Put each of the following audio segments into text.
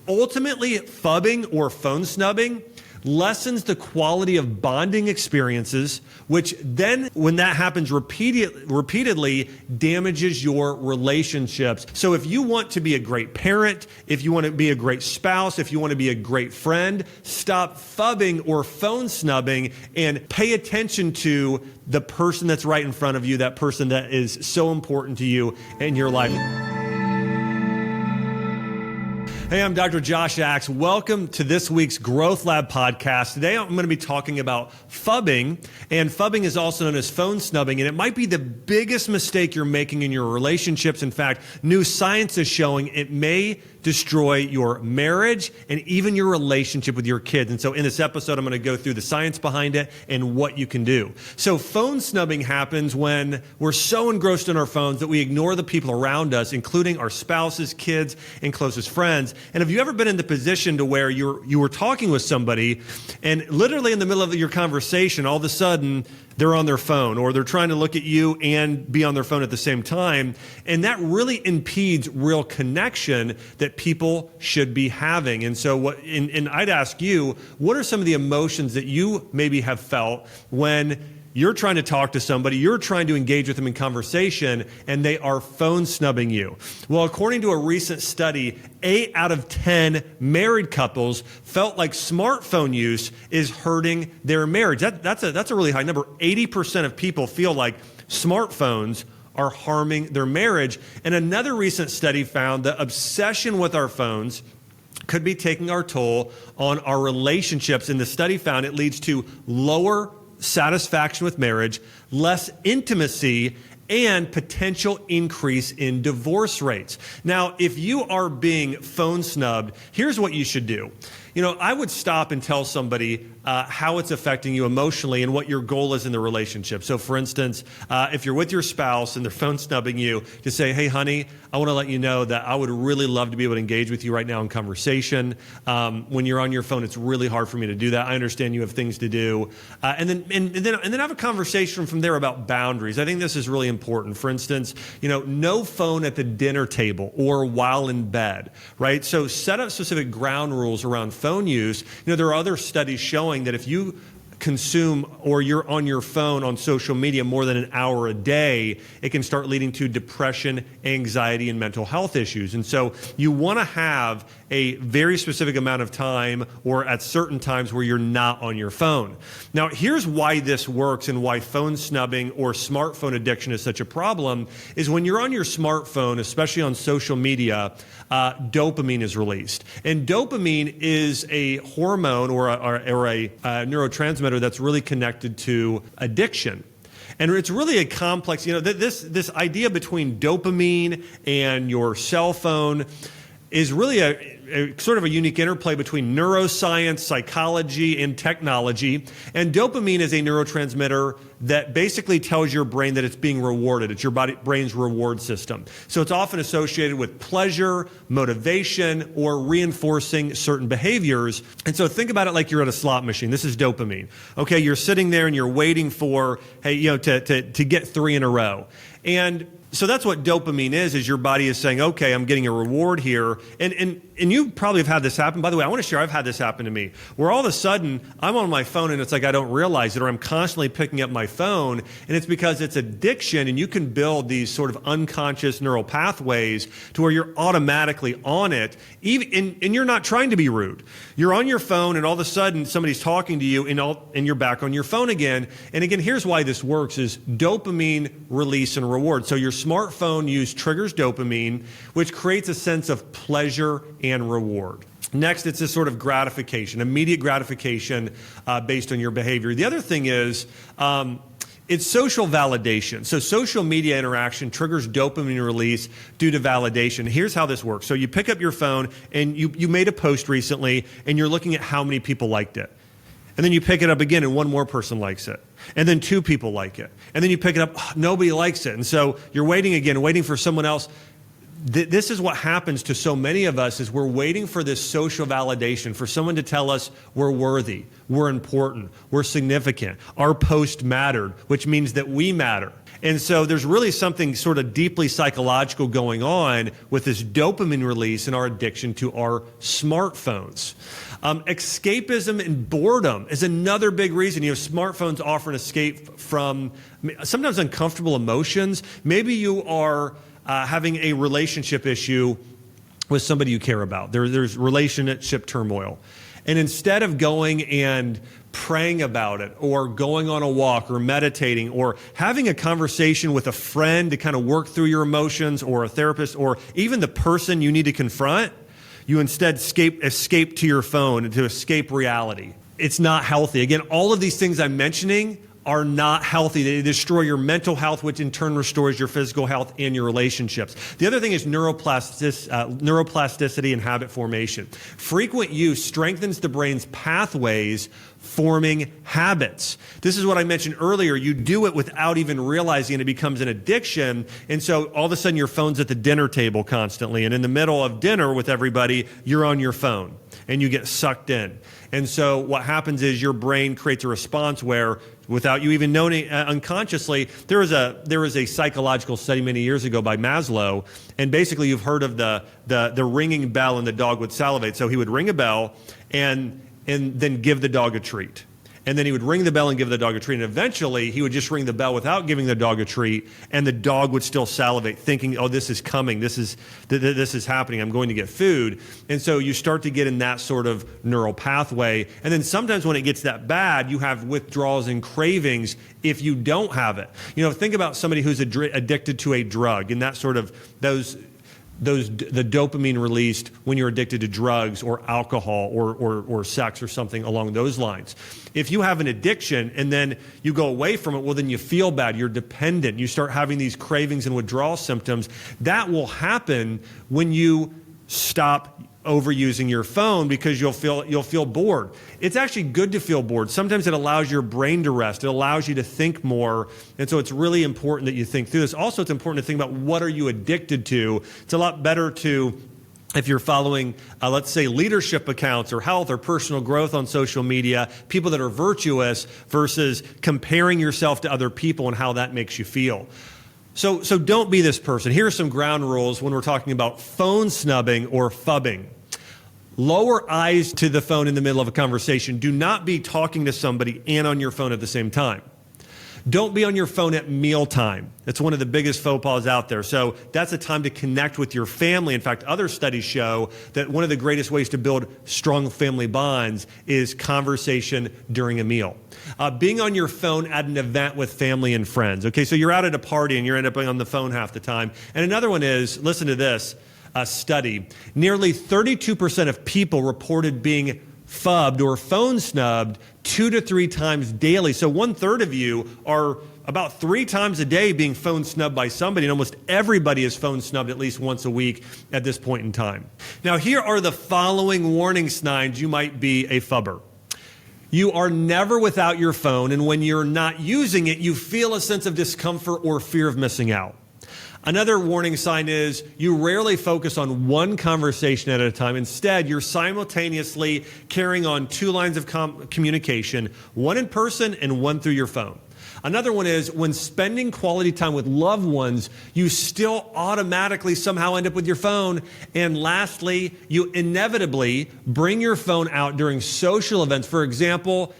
Ultimately, phubbing or phone snubbing lessens the quality of bonding experiences, which then, when that happens repeatedly, damages your relationships. So if you want to be a great parent, if you want to be a great spouse, if you want to be a great friend, stop phubbing or phone snubbing and pay attention to the person that's right in front of you, that person that is so important to you in your life. Hey, I'm Dr. Josh Axe. Welcome to this week's Growth Lab podcast. Today I'm going to be talking about phubbing, and phubbing is also known as phone snubbing, and it might be the biggest mistake you're making in your relationships. In fact, new science is showing it may destroy your marriage and even your relationship with your kids. And so in this episode, I'm going to go through the science behind it and what you can do. So phone snubbing happens when we're so engrossed in our phones that we ignore the people around us, including our spouses, kids, and closest friends. And have you ever been in the position to where you were talking with somebody and literally in the middle of your conversation, all of a sudden they're on their phone or they're trying to look at you and be on their phone at the same time. And that really impedes real connection that people should be having. And so I'd ask you, what are some of the emotions that you maybe have felt when you're trying to talk to somebody, you're trying to engage with them in conversation, and they are phone snubbing you? Well, according to a recent study, 8 out of 10 married couples felt like smartphone use is hurting their marriage. That's a really high number. 80% of people feel like smartphones are harming their marriage. And another recent study found that obsession with our phones could be taking our toll on our relationships. And the study found it leads to lower satisfaction with marriage, less intimacy, and potential increase in divorce rates. Now, if you are being phone snubbed, here's what you should do. I would stop and tell somebody how it's affecting you emotionally and what your goal is in the relationship. So for instance, if you're with your spouse and they're phone snubbing you, just say, hey, honey, I want to let you know that I would really love to be able to engage with you right now in conversation. When you're on your phone, it's really hard for me to do that. I understand you have things to do. And then have a conversation from there about boundaries. I think this is really important. For instance, no phone at the dinner table or while in bed, right? So set up specific ground rules around phone use. There are other studies showing that if you consume or you're on your phone on social media more than an hour a day, it can start leading to depression, anxiety, and mental health issues. And so you want to have a very specific amount of time or at certain times where you're not on your phone. Now, here's why this works and why phone snubbing or smartphone addiction is such a problem is when you're on your smartphone, especially on social media, dopamine is released. And dopamine is a hormone or a neurotransmitter that's really connected to addiction. And it's really a complex, this idea between dopamine and your cell phone is really a sort of a unique interplay between neuroscience, psychology, and technology. And dopamine is a neurotransmitter that basically tells your brain that it's being rewarded. It's your brain's reward system. So it's often associated with pleasure, motivation, or reinforcing certain behaviors. And so think about it like you're at a slot machine. This is dopamine. Okay, you're sitting there and you're waiting for, to get 3 in a row. And so that's what dopamine is your body is saying, okay, I'm getting a reward here. And you probably have had this happen. By the way, I want to share, I've had this happen to me, where all of a sudden I'm on my phone and it's like I don't realize it, or I'm constantly picking up my phone, and it's because it's addiction, and you can build these sort of unconscious neural pathways to where you're automatically on it, and you're not trying to be rude. You're on your phone and all of a sudden somebody's talking to you and you're back on your phone again. And again, here's why this works is dopamine release and reward. So your smartphone use triggers dopamine, which creates a sense of pleasure and reward. Next, it's this sort of gratification, immediate gratification based on your behavior. The other thing is it's social validation. So social media interaction triggers dopamine release due to validation. Here's how this works. So you pick up your phone and you made a post recently and you're looking at how many people liked it. And then you pick it up again and one more person likes it. And then 2 people like it. And then you pick it up, nobody likes it. And so you're waiting again, waiting for someone else. This is what happens to so many of us is we're waiting for this social validation, for someone to tell us we're worthy, we're important, we're significant, our post mattered, which means that we matter. And so there's really something sort of deeply psychological going on with this dopamine release and our addiction to our smartphones. Escapism and boredom is another big reason. Smartphones offer an escape from sometimes uncomfortable emotions. Maybe you are having a relationship issue with somebody you care about. There's relationship turmoil. And instead of going and praying about it or going on a walk or meditating or having a conversation with a friend to kind of work through your emotions, or a therapist, or even the person you need to confront, you instead escape to your phone and to escape reality. It's not healthy. Again, all of these things I'm mentioning are not healthy. They destroy your mental health, which in turn restores your physical health and your relationships. The other thing is neuroplasticity and habit formation. Frequent use strengthens the brain's pathways, forming habits. This is what I mentioned earlier. You do it without even realizing it. It becomes an addiction. And so all of a sudden your phone's at the dinner table constantly. And in the middle of dinner with everybody, you're on your phone and you get sucked in. And so what happens is your brain creates a response where, without you even knowing unconsciously, there was a psychological study many years ago by Maslow, and basically you've heard of the ringing bell and the dog would salivate. So he would ring a bell and then give the dog a treat. And then he would ring the bell and give the dog a treat. And eventually he would just ring the bell without giving the dog a treat, and the dog would still salivate, thinking, oh, this is coming. This is happening. I'm going to get food. And so you start to get in that sort of neural pathway. And then sometimes when it gets that bad, you have withdrawals and cravings if you don't have it. Think about somebody who's addicted to a drug, and that sort of the dopamine released when you're addicted to drugs or alcohol or sex or something along those lines. If you have an addiction and then you go away from it, well, then you feel bad. You're dependent. You start having these cravings and withdrawal symptoms. That will happen when you stop overusing your phone, because you'll feel bored. It's actually good to feel bored. Sometimes it allows your brain to rest. It allows you to think more. And so it's really important that you think through this. Also, it's important to think about, what are you addicted to? It's a lot better to, if you're following, let's say, leadership accounts or health or personal growth on social media, people that are virtuous, versus comparing yourself to other people and how that makes you feel. So don't be this person. Here are some ground rules when we're talking about phone snubbing or phubbing. Lower eyes to the phone in the middle of a conversation. Do not be talking to somebody and on your phone at the same time. Don't be on your phone at mealtime. That's one of the biggest faux pas out there. So that's a time to connect with your family. In fact, other studies show that one of the greatest ways to build strong family bonds is conversation during a meal. Being on your phone at an event with family and friends. Okay, so you're out at a party and you're end up on the phone half the time. And another one is, listen to this, a study. Nearly 32% of people reported being phubbed or phone snubbed 2 to 3 times daily. So 1/3 of you are about 3 times a day being phone snubbed by somebody, and almost everybody is phone snubbed at least once a week at this point in time. Now, here are the following warning signs you might be a phubber. You are never without your phone, and when you're not using it, you feel a sense of discomfort or fear of missing out. Another warning sign is you rarely focus on one conversation at a time. Instead, you're simultaneously carrying on 2 lines of communication, one in person and one through your phone. Another one is, when spending quality time with loved ones, you still automatically somehow end up with your phone. And lastly, you inevitably bring your phone out during social events. For example,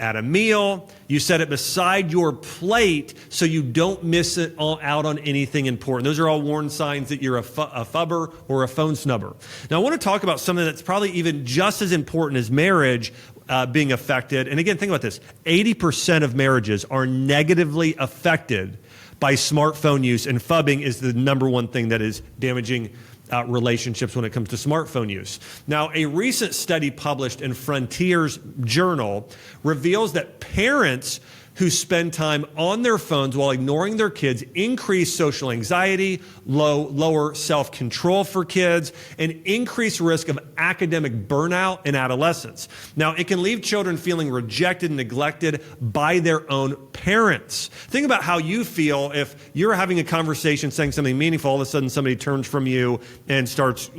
at a meal, you set it beside your plate so you don't miss it out on anything important. Those are all warning signs that you're a phubber or a phone snubber. Now, I want to talk about something that's probably even just as important as marriage being affected. And again, think about this. 80% of marriages are negatively affected by smartphone use, and phubbing is the number one thing that is damaging relationships when it comes to smartphone use. Now, a recent study published in Frontiers Journal reveals that parents who spend time on their phones while ignoring their kids increase social anxiety, lower self-control for kids, and increase risk of academic burnout in adolescence. Now, it can leave children feeling rejected and neglected by their own parents. Think about how you feel if you're having a conversation saying something meaningful, all of a sudden somebody turns from you and starts,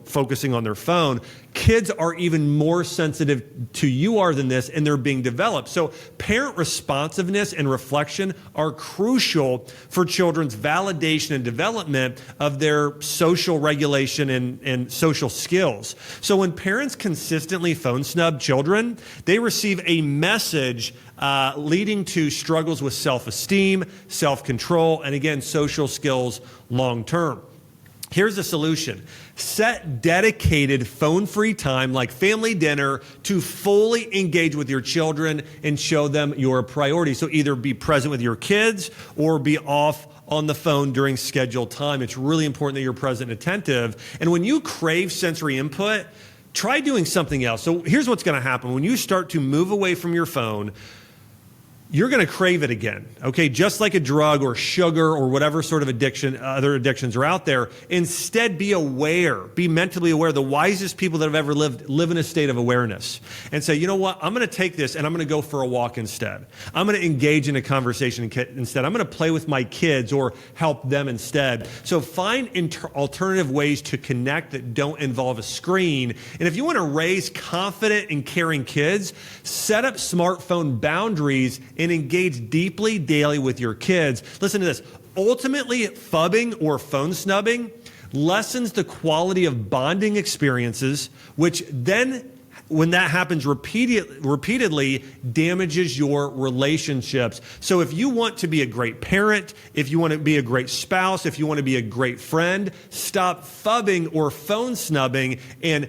focusing on their phone. kids are even more sensitive to you are than this, and they're being developed. So parent responsiveness and reflection are crucial for children's validation and development of their social regulation and social skills. So when parents consistently phone snub children, they receive a message leading to struggles with self-esteem, self-control, and again, social skills long term. Here's the solution. Set dedicated phone-free time like family dinner to fully engage with your children and show them your priority. So either be present with your kids or be off on the phone during scheduled time. It's really important that you're present and attentive. And when you crave sensory input, try doing something else. So here's what's going to happen. When you start to move away from your phone, you're going to crave it again, okay? Just like a drug or sugar or whatever sort of addiction, other addictions are out there. Instead, be aware, be mentally aware. The wisest people that have ever lived live in a state of awareness and say, you know what? I'm going to take this and I'm going to go for a walk instead. I'm going to engage in a conversation instead. I'm going to play with my kids or help them instead. So find alternative ways to connect that don't involve a screen. And if you want to raise confident and caring kids, set up smartphone boundaries and engage deeply daily with your kids. Listen to this. Ultimately, phubbing or phone snubbing lessens the quality of bonding experiences, which then, when that happens repeatedly, damages your relationships. So if you want to be a great parent, if you want to be a great spouse, if you want to be a great friend, stop phubbing or phone snubbing and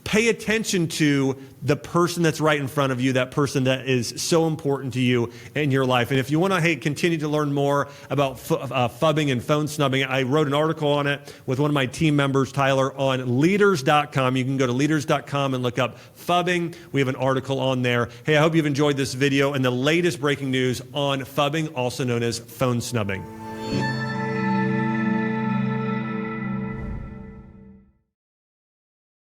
pay attention to the person that's right in front of you, that person that is so important to you in your life. And if you want to continue to learn more about phubbing and phone snubbing, I wrote an article on it with one of my team members, Tyler, on leaders.com. You can go to leaders.com and look up phubbing. We have an article on there. Hey, I hope you've enjoyed this video and the latest breaking news on phubbing, also known as phone snubbing.